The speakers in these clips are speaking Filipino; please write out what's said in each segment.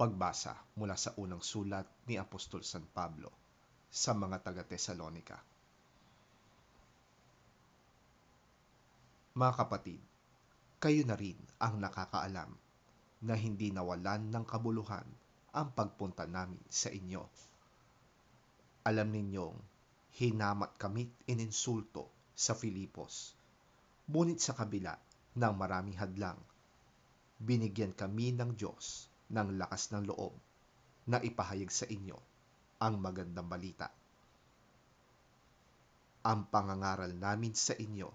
Pagbasa mula sa unang sulat ni Apostol San Pablo sa mga taga-Tesalonika. Mga kapatid, kayo na rin ang nakakaalam na hindi nawalan ng kabuluhan ang pagpunta namin sa inyo. Alam ninyong hinamat kamit ininsulto sa Filipos, ngunit sa kabila ng maraming hadlang, binigyan kami ng Diyos ng lakas ng loob na ipahayag sa inyo ang magandang balita. Ang pangangaral namin sa inyo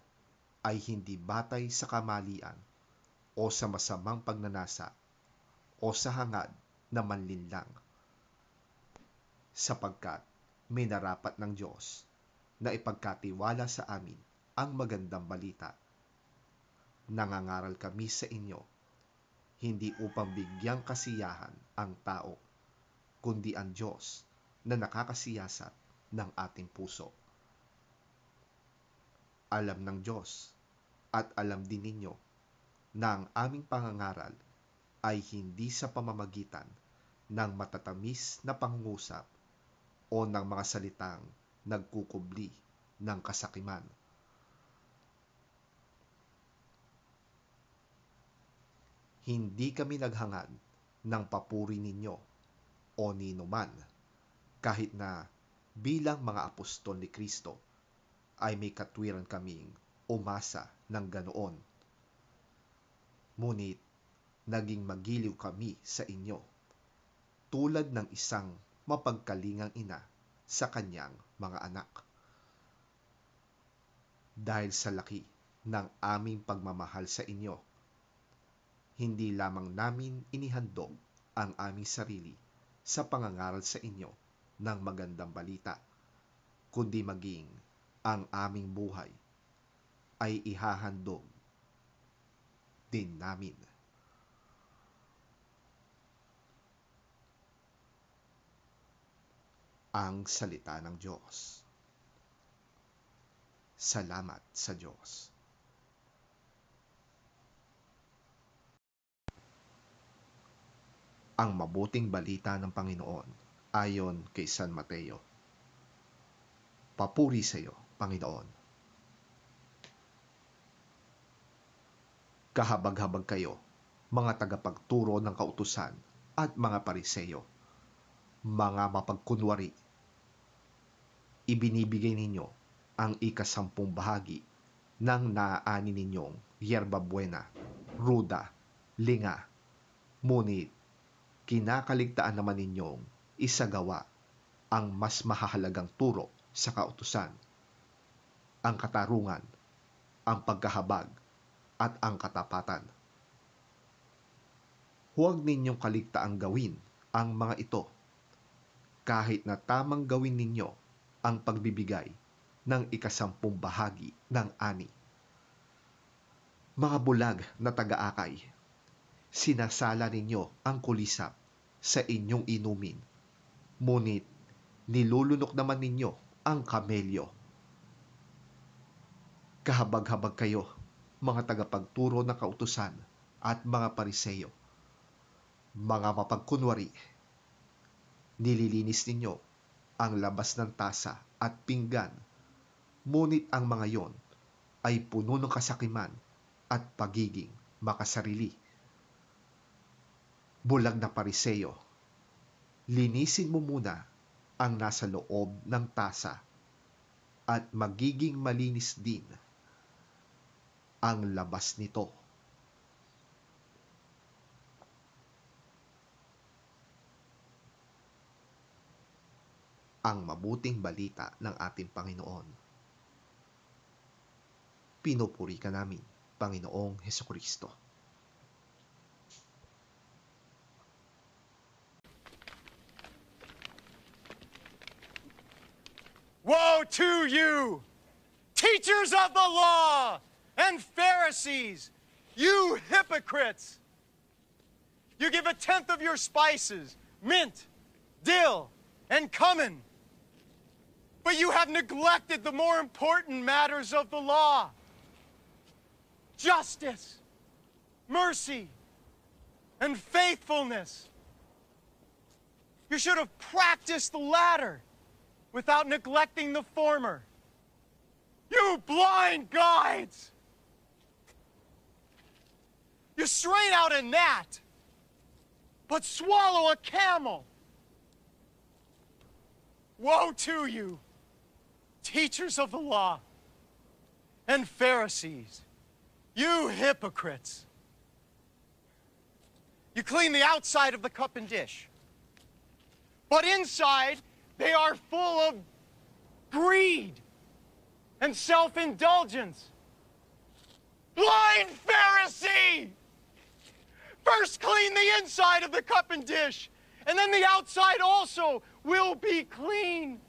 ay hindi batay sa kamalian o sa masamang pagnanasa o sa hangad na manlinlang, sapagkat minarapat ng Diyos na ipagkatiwala sa amin ang magandang balita. Nangangaral kami sa inyo hindi upang bigyang kasiyahan ang tao, kundi ang Diyos na nakakasiyasat ng ating puso. Alam ng Diyos at alam din ninyo na ang aming pangangaral ay hindi sa pamamagitan ng matatamis na pangungusap o ng mga salitang nagkukubli ng kasakiman. Hindi kami naghangad ng papuri ninyo o ninuman, kahit na bilang mga apostol ni Kristo ay may katwiran kaming umasa ng ganoon. Ngunit naging magiliw kami sa inyo, tulad ng isang mapagkalingang ina sa kanyang mga anak. Dahil sa laki ng aming pagmamahal sa inyo, hindi lamang namin inihandog ang aming sarili sa pangangaral sa inyo ng magandang balita, kundi maging ang aming buhay ay ihahandog din namin. Ang salita ng Diyos. Salamat sa Diyos. Ang mabuting balita ng Panginoon ayon kay San Mateo. Papuri sa iyo, Panginoon. Kahabag-habag kayo, mga tagapagturo ng kautusan at mga pariseyo, mga mapagkunwari. Ibinibigay ninyo ang 10 bahagi ng naaani ninyong yerba buena, ruda, linga, ngunit kinakaligtaan naman ninyong isagawa ang mas mahahalagang turo sa kautusan, ang katarungan, ang pagkahabag, at ang katapatan. Huwag ninyong kaligtaang gawin ang mga ito, kahit na tamang gawin ninyo ang pagbibigay ng 10 bahagi ng ani. Mga bulag na taga-akay, sinasala ninyo ang kulisap sa inyong inumin, ngunit nilulunok naman ninyo ang kamelyo. Kahabag-habag kayo, mga tagapagturo ng kautusan at mga pariseyo, mga mapagkunwari. Nililinis ninyo ang labas ng tasa at pinggan, ngunit ang mga yon ay puno ng kasakiman at pagiging makasarili. Bulag na pariseyo, linisin mo muna ang nasa loob ng tasa at magiging malinis din ang labas nito. Ang mabuting balita ng ating Panginoon. Pinupuri ka namin, Panginoong Hesukristo. Woe to you, teachers of the law and Pharisees, you hypocrites! You give 1/10 of your spices, mint, dill, and cumin, but you have neglected the more important matters of the law: justice, mercy, and faithfulness. You should have practiced the latter without neglecting the former. You blind guides! You strain out a gnat, but swallow a camel. Woe to you, teachers of the law and Pharisees, you hypocrites! You clean the outside of the cup and dish, but inside they are full of greed and self-indulgence. Blind Pharisee! First clean the inside of the cup and dish, and then the outside also will be clean.